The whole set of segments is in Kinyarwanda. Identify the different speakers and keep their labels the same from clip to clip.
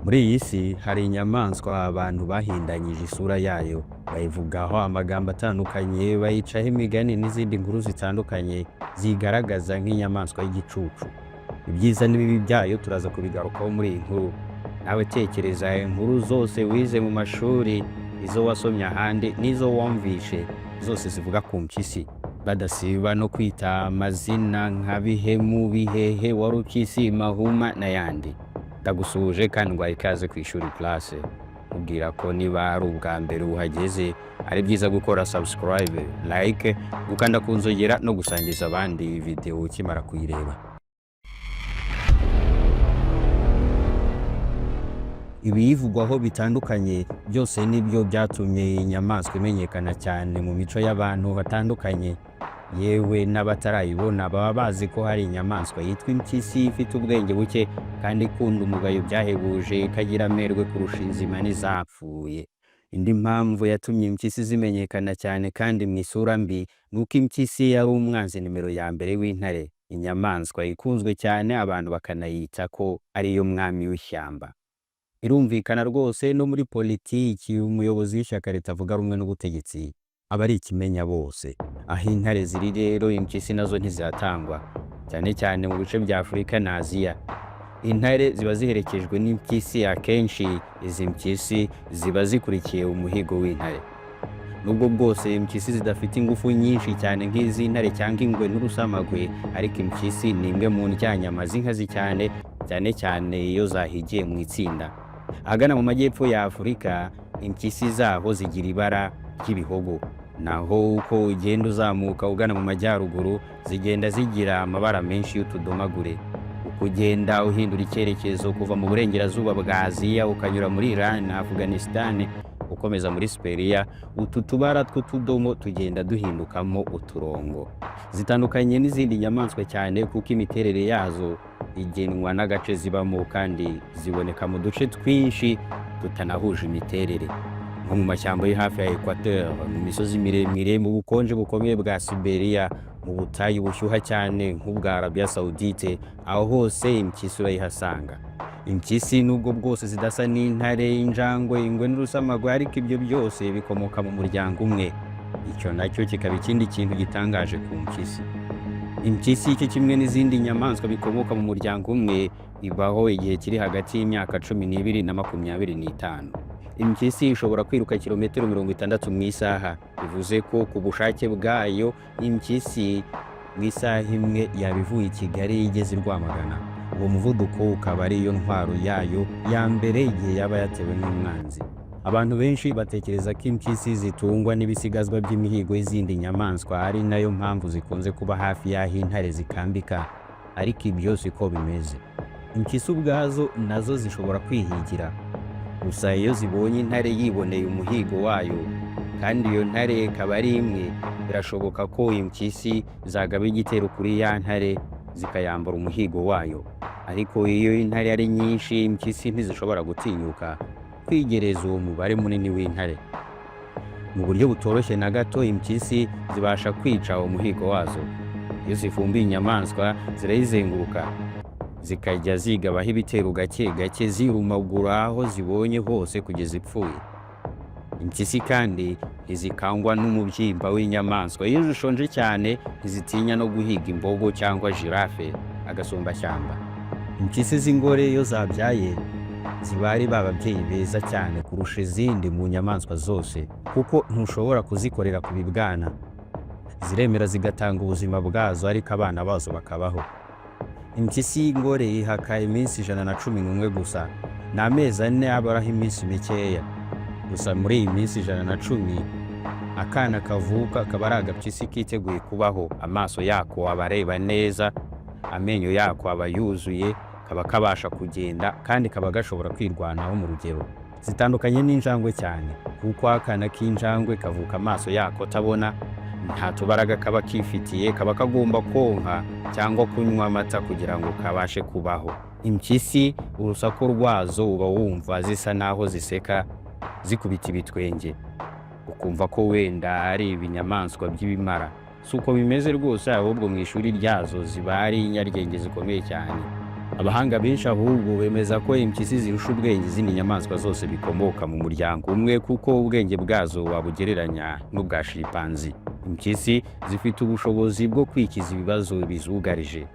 Speaker 1: Muri iyi si hari inyamaswa abantu bahindanyije isura yayo, bayivugaho amagambo atandukanye, bayicaho imigani n'izindi nkuru zitandukanye zigaragaza nk'inyamaswa y'igicucu. Ibyiza n'ibibi byayo turaza kubigarukaho muri iyi nkuru. Nawe tekereza inkuru zose wize mu mashuri, izo wasomye ahandi n'izo wumvishe, zose zivuga ku mpyisi. Badasiba no kwita amazina nka Bihemu, Bihehe, Warupyisi, Mahuma n'ayandi. Ndagusuhuje kandi ngwaye ikaze ku ishuri classe. Mubwira ko niba ari ubwa mbere uhageze, ari byiza gukora subscribe, like, gukanda ku nzogera no gusangiza abandi video ukimara kuyireba. Ibiyivugwaho bitandukanye byose nibyo byatumye inyamaswa imenyekana cyane mu mico y'abantu batandukanye. Yewe n'abatarayibona baba bazi ko hari inyamaswa yitwa impyisi ifite ubwenge buke kandi ikunda umugayo byahebuje, ikagira amerwe kurusha inzima n'izapfuye. Indi mpamvu yatumye impyisi zimenyekana cyane kandi mu isura mbi nuko impyisi yari umwanzi nimero ya mbere w'intare, inyamaswa ikunzwe cyane abantu bakanayita ko ariyo mwami w'ishyamba. Irumvikana rwose no muri politiki umuyobozi w'ishyaka ritavuga rumwe n'ubutegetsi aba ari ikimenya bose. Aho intare ziri rero impyisi nazo ntizatangwa, cyane cyane mu bice bya Afurika na Aziya. Intare ziba ziherekejwe n'impyisi, akenshi izi mpyisi ziba zikurikiye umuhigo w'intare. Nubwo bwose impyisi zidafite ingufu nyinshi cyane nk'iz'intare cyangwa ingwe n'urusamagwe, ariko impyisi ni imwe mu ndyanyama z'inkazi cyane cyane iyo zahigiye mu itsinda. Ahagana mu majyepfo ya Afurika, impyisi zaho zigira ibara ry'ibihogo, naho uko ugenda uzamuka ugana mu majyaruguru zigenda zigira amabara menshi y'utudomagure. Uko ugenda uhindura icyerekezo kuva mu burengerazuba bwa Aziya ukanyura muri Iran na Afghanistan ukomeza muri Siberia, utu tubara tw'utudomo tugenda duhindukamo uturongo. Zitandukanye n'izindi nyamaswa cyane kuko imiterere yazo igenwa n'agace zibamo kandi ziboneka mu duce twinshi tutanahuje imiterere, nko mu mashyamba yo hafi ya Equateur, mu misozi miremire, mu bukonje bukomeye bwa Siberia, mu butayu bushyuha cyane nk'ubwa Arabia Saudite. Aho hose impyisi urayihasanga. Impyisi nubwo bwose zidasa n'intare, injangwe, ingwe n'urusamagwe, ariko ibyo byose bikomoka mu muryango umwe. Icyo nacyo kikaba ikindi kintu gitangaje ku mpyisi. Impyisi cyo kimwe n'izindi nyamaswa bikomoka mu muryango umwe, ibaho igihe kiri hagati y'imyaka 12 na 25. Impyisi ishobora kwiruka kilometero 60 mu isaha, bivuze ko ku bushake bwayo impyisi mu isaha imwe yabivuye i Kigali igeze i Rwamagana. Uwo muvuduko ukaba ariyo ntwaro yayo ya mbere igihe yaba yatewe n'umwanzi. Abantu benshi batekereza ko impyisi zitungwa n'ibisigazwa by'imihigo y'izindi nyamaswa, ari nayo mpamvu zikunze kuba hafi y'aho intare zikambika, ariko ibyo siko bimeze. Impyisi ubwazo nazo zishobora kwihigira, gusa iyo zibonye intare yiboneye umuhigo wayo kandi iyo ntare ikaba ari imwe, birashoboka ko impyisi zagaba igitero kuri ya ntare zikayambura umuhigo wayo. Ariko iyo intare ari nyinshi, impyisi ntizishobora gutinyuka kwigereza uwo mubare munini w'intare. Mu buryo butoroshye na gato, impyisi zibasha kwica umuhigo wazo. Iyo zifumbiye inyamaswa zirayizenguruka, zikajya zigabaho ibitero gake gake, zirumagura aho zibonye hose kugeza ipfuye. Impyisi kandi ntizikangwa n'umubyimba w'inyamaswa. Iyo zishonje cyane ntizitinya no guhiga imbogo cyangwa girafe, agasumbashyamba. Impyisi z'ingore iyo zabyaye ziba ari bababyeyi beza cyane kurusha izindi mu nyamaswa zose, kuko ntushobora kuzikorera ku bibwana. Ziremera zigatanga ubuzima bwazo, ariko abana bazo bakabaho. Impyisi y'ingore ihaka iminsi 111 gusa, ni amezi 4 abaraho iminsi mikeya. Gusa muri iyi minsi 110 akana kavuka kaba ari agapyisi kiteguye kubaho. Amaso yako aba areba neza, amenyo yako aba yuzuye, kaba kabasha kugenda kandi kaba gashobora kwirwanaho mu rugero. Zitandukanye n'injangwe cyane, kuko akana k'injangwe kavuka amaso yako atabona, nta tubaraga kaba kifitiye, kaba kagomba konka cyangwa kunywa amata kugira ngo kabashe kubaho. Impyisi urusaku rwazo uba wumva zisa naho ziseka, zikubita ibitwenge, ukumva ko wenda ari ibinyamaswa by'ibimara. Si uko bimeze rwose, ahubwo mu ishuri ryazo ziba ari inyaryenge zikomeye cyane. Abahanga benshi ahubwo bemeza ko impyisi zirusha ubwenge izindi nyamaswa zose bikomoka mu muryango umwe, kuko ubwenge bwazo wabugereranya n'ubwa shimpanzi. Impyisi zifite ubushobozi bwo kwikiza ibibazo bizugarije,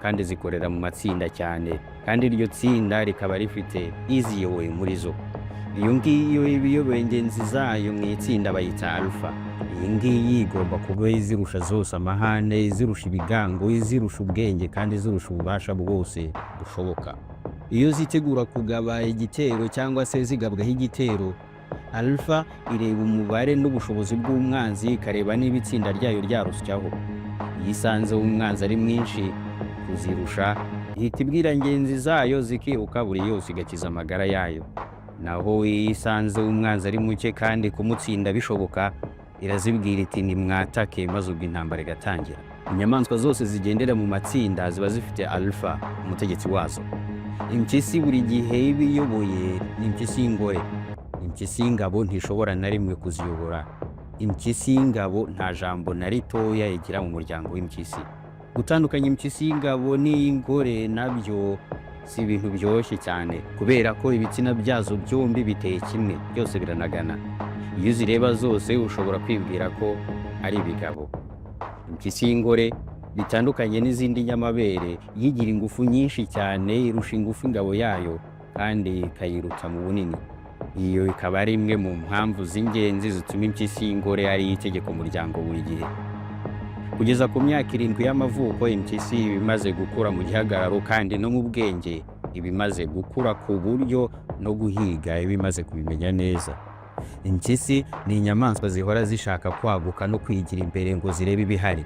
Speaker 1: kandi zikorera mu matsinda cyane, kandi iryo tsinda rikaba rifite iziyoboye muri zo. Iyo ngiyo iba iyoboye ingenzi zayo mu itsinda bayita alpha. Iyi ngiyi igomba kuba izirusha zose amahane, izirusha ibigango, izirusha ubwenge, kandi izirusha ububasha bwose bushoboka. Iyo zitegura kugaba igitero cyangwa se zigabwaho igitero, alpha ireba umubare n'ubushobozi bw'umwanzi, ikareba niba itsinda ryayo ryarusyaho. Iyo isanze umwanzi ari mwinshi kuzirusha, ihita ibwira ingenzi zayo zikiruka buri yose igakiza amagara yayo. Naho iyo isanze umwanzi ari muke kandi kumutsinda bishoboka, irazibwira iti nimwatake, maze ubwo intambara igatangira. Inyamaswa zose zigendera mu matsinda ziba zifite alpha, umutegetsi wazo. Impyisi buri gihe iba iyoboye ni impyisi y'ingore. Impyisi y'ingabo ntishobora na rimwe kuziyobora. Impyisi y'ingabo nta jambo na ritoya igira mu muryango w'impyisi. Gutandukanya impyisi y'ingabo n'iy'ingore nabyo si ibintu byoroshye cyane, kubera ko ibitsina byazo byombi biteye kimwe, byose biranagana. Iyo uzireba zose ushobora kwibwira ko ari ibigabo. Impyisi y'ingore bitandukanye n'izindi nyamabere, yigira ingufu nyinshi cyane, irusha ingufu ingabo yayo kandi ikayiruta mu bunini. Iyo ikaba ari imwe mu mpamvu z'ingenzi zituma impyisi y'ingore ari itegeko umuryango buri gihe. Kugeza ku myaka 7 y'amavuko, impyisi iba imaze gukura mu gihagararo kandi no mu bwenge, iba imaze gukura ku buryo no guhiga iba imaze kubimenya neza. Impyisi ni inyamaswa zihora zishaka kwaguka no kwigira imbere ngo zirebe ibihari.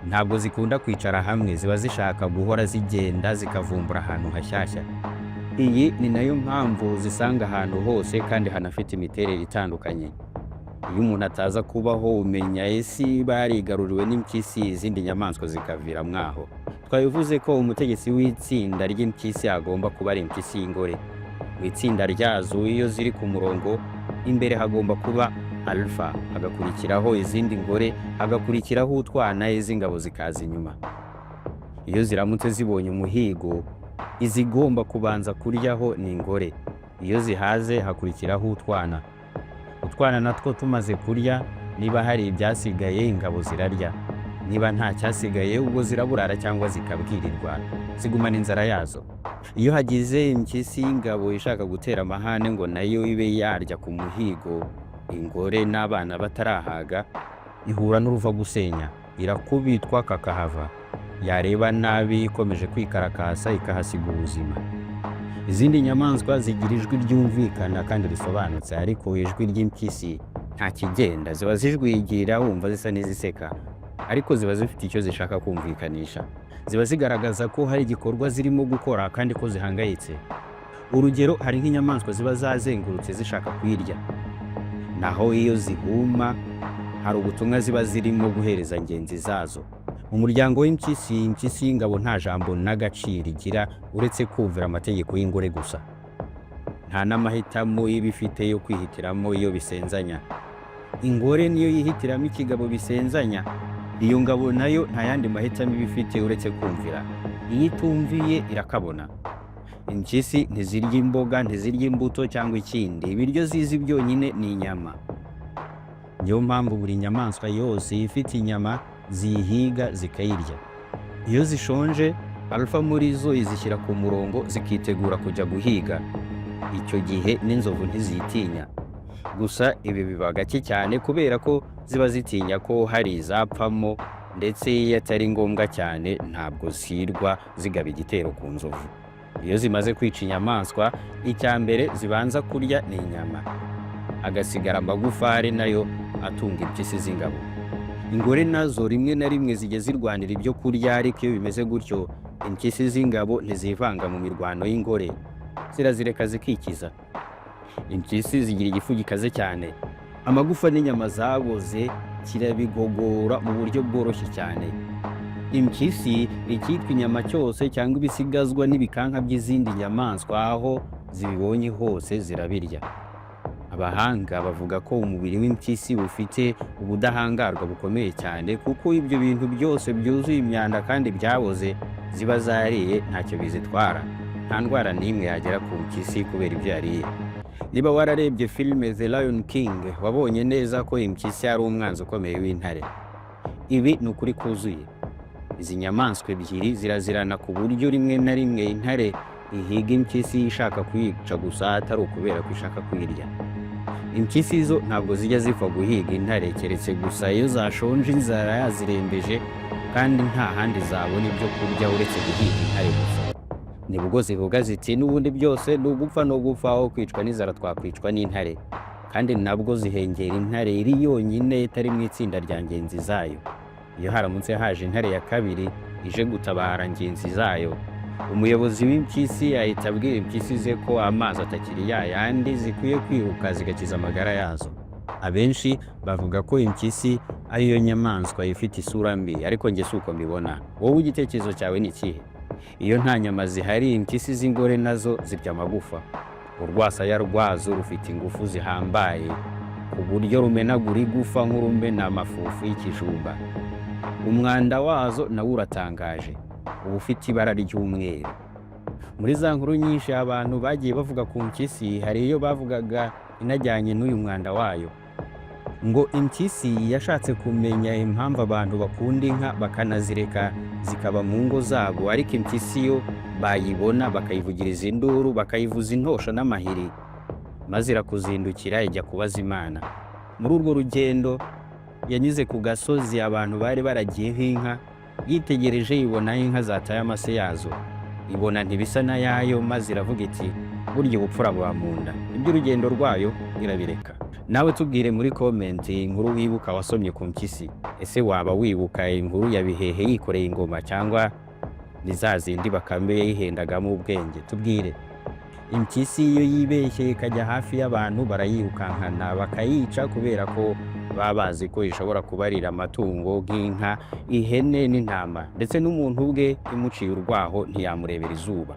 Speaker 1: Ntabwo zikunda kwicara hamwe, ziba zishaka guhora zigenda zikavumbura ahantu hashyashya. Iyi ni nayo mpamvu zisanga ahantu hose kandi hanafite imiterere itandukanye. Iyo umuntu ataza kubaho umenya isi barigaruriwe n'impyisi, izindi nyamaswa zikavira mwaho. Twabivuze ko umutegetsi w'itsinda ry'impyisi agomba kuba ari impyisi y'ingore. Mu itsinda ryazo iyo ziri ku murongo, imbere hagomba kuba alpha, hagakurikiraho izindi ngore, hagakurikiraho utwana, iz'ingabo zikaza inyuma. Iyo ziramutse zibonye umuhigo, izigomba kubanza kuryaho ni ingore. Iyo zihaze hakurikiraho utwana. Utwana natwo tumaze kurya, niba hari ibyasigaye ingabo zirarya. Niba nta cyasigaye ubwo ziraburara cyangwa zikabwirirwa, zigumana inzara yazo. Iyo hagize impyisi y'ingabo ishaka gutera amahane ngo nayo ibe yarya ku muhigo, ingore n'abana batarahaga, ihura n'uruva gusenya, irakubitwa kakahava. Yareba nabi ikomeje kwikarakasa ikahasiga ubuzima. Izindi nyamaswa zigira ijwi ryumvikana kandi risobanutse, ariko ijwi ry'impyisi nta kigenda. Ziba zijwigira wumva zisa n'iziseka, ariko ziba zifite icyo zishaka kumvikanisha. Ziba zigaragaza ko hari igikorwa zirimo gukora kandi ko zihangayitse. Urugero, hari nk'inyamaswa ziba zazengurutse zishaka kuyirya. Naho iyo zihuma, hari ubutumwa ziba zirimo guhereza ingenzi zazo. Mu muryango w'impyisi, impyisi y'ingabo nta jambo n'agaciro igira uretse kumvira amategeko y'ingore gusa. Nta n'amahitamo iba ifite yo kwihitiramo iyo bisenzanya. Ingore niyo yihitiramo ikigabo bisenzanya. Iyo ngabo nayo nta yandi mahitamo iba ifite uretse kumvira. Iyo itumviye irakabona. Impyisi ntizirya imboga, ntizirya imbuto cyangwa ikindi. Ibiryo zizi byonyine ni inyama. Niyo mpamvu buri nyamaswa yose ifite inyama zihiga zikayirya. Iyo zishonje, alpha muri zo izishyira ku murongo zikitegura kujya guhiga. Icyo gihe n'inzovu ntizitinya. Gusa ibi biba gake cyane kubera ko ziba zitinya ko hari izapfamo, ndetse iyo atari ngombwa cyane ntabwo zirwa zigaba igitero ku nzovu. Iyo zimaze kwica inyamaswa, icya mbere zibanza kurya ni inyama, agasigara amagufari nayo atunga impyisi z'ingabo. Ingore nazo rimwe na rimwe zijya zirwanira ibyo kurya, ariko iyo bimeze gutyo impyisi z'ingabo ntizivanga mu mirwano y'ingore, zirazireka zikikiza. Impyisi zigira igifu gikaze cyane. Amagufa n'inyama zaboze kirabigogora mu buryo bworoshye cyane. Impyisi icyitwa inyama cyose cyangwa ibisigazwa n'ibikanka by'izindi nyamaswa, aho zibibonye hose zirabirya. Abahanga bavuga ko umubiri w'impyisi ufite ubudahangarwa bukomeye cyane, kuko ibyo bintu byose byuzuye imyanda kandi byaboze ziba zariye ntacyo bizitwara, nta ndwara n'imwe yagera ku mpyisi kubera ibyo yariye. Niba wararebye filime The Lion King wabonye neza ko impyisi ari umwanzi ukomeye w'intare. Ibi ni ukuri kuzuye. Izi nyamaswa ebyiri zirazirana ku buryo rimwe na rimwe intare ihiga impyisi ishaka kuyica gusa atari ukubera ko ishaka kuyirya. Impyisi zo ntabwo zijya zipfa guhiga intare keretse gusa iyo zashonje inzara yazirembeje kandi nta handi zabona ibyo kurya uretse guhiga intare gusa. Nibwo zivuga ziti n'ubundi byose ni ugupfa no gupfa, aho kwicwa n'inzara twakwicwa n'intare. Kandi nabwo zihengera intare iri yonyine itari mu itsinda rya ngenzi zayo. Iyo haramutse haje intare ya kabiri ije gutabara ngenzi zayo, umuyobozi w'impyisi ahita abwira impyisi ze ko amazi atakiri yayandi zikwiye kwiruka zigakiza amagara yazo. Abenshi bavuga ko impyisi ariyo nyamaswa ifite isura mbi, ariko njye si uko mbibona. Wowe igitekerezo cyawe ni ikihe? Iyo nta nyama zihari, impyisi z'ingore nazo zirya amagufa. Urwasaya rwazo rufite ingufu zihambaye ku buryo rumenagura igufa nk'urumena amafufu y'ikijumba. Umwanda wazo nawo uratangaje, uba ufite ibara ry'umweru. Muri za nkuru nyinshi abantu bagiye bavuga ku mpyisi, hari iyo bavugaga inajyanye n'uyu mwanda wayo, ngo impyisi yashatse kumenya impamvu abantu bakunda inka bakanazireka zikaba mu ngo zabo, ariko impyisi yo bayibona bakayivugiriza induru, bakayivuza intosho n'amahiri, maze irakuzindukira ijya kubaza Imana. Muri urwo rugendo yanyuze ku gasozi abantu bari baragiyeho inka, yitegereje yibona inka zataye amase yazo, ibona ntibisa n'ayayo, maze iravuga iti burya ubupfura buba mu nda. Iby'urugendo rwayo irabireka. Nawe tubwire muri komenti inkuru wibuka wasomye ku mpyisi. Ese waba wibuka inkuru ya Bihehe yikoreye ingoma, cyangwa ni za zindi Bakame yihendagamo ubwenge? Tubwire. Impyisi iyo yibeshye ikajya hafi y'abantu barayirukankana bakayica kubera ko baba bazi ko ishobora kubarira amatungo nk'inka, ihene n'intama, ndetse n'umuntu ubwe imuciye urwaho ntiyamurebera izuba.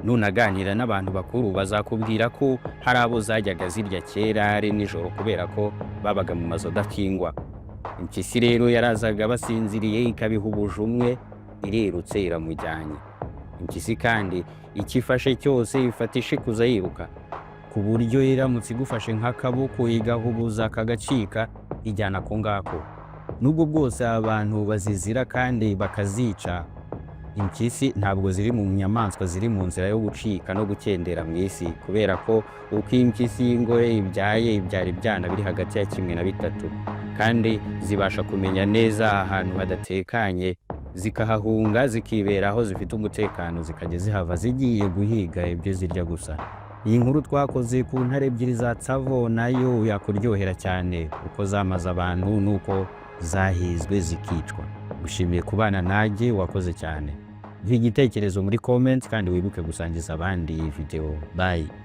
Speaker 1: Nunaganira n'abantu bakuru bazakubwira ko hari abo zajyaga zirya kera ari nijoro kubera ko babaga mu mazu adakingwa. Impyisi rero yarazaga basinziriye ikabiha ubujumwe, irirutse iramujyanye. Impyisi kandi ikifashe cyose ifata ishikuza yiruka, ku buryo iramutse igufashe nk'akaboko igahubuza kagacika ijyana ko ngako. Nubwo bwose abantu bazizira kandi bakazica, impyisi ntabwo ziri mu nyamaswa ziri mu nzira yo gucika no gukendera mu isi, kubera ko uko impyisi y'ingore ibyaye ibyara ibyana biri hagati ya 1 na 3, kandi zibasha kumenya neza ahantu hadatekanye zikahahunga zikibera aho zifite umutekano, zikajya zihava zigiye guhiga ibyo zirya gusa. Iyi nkuru twakoze ku ntare ebyiri za Tsavo nayo yakuryohera cyane, uko zamaze abantu nuko zahizwe zikicwa. Ushimiye kubana nanjye, wakoze cyane. Igitekerezo muri comment kandi wibuke gusangiza abandi iyi video. Bye.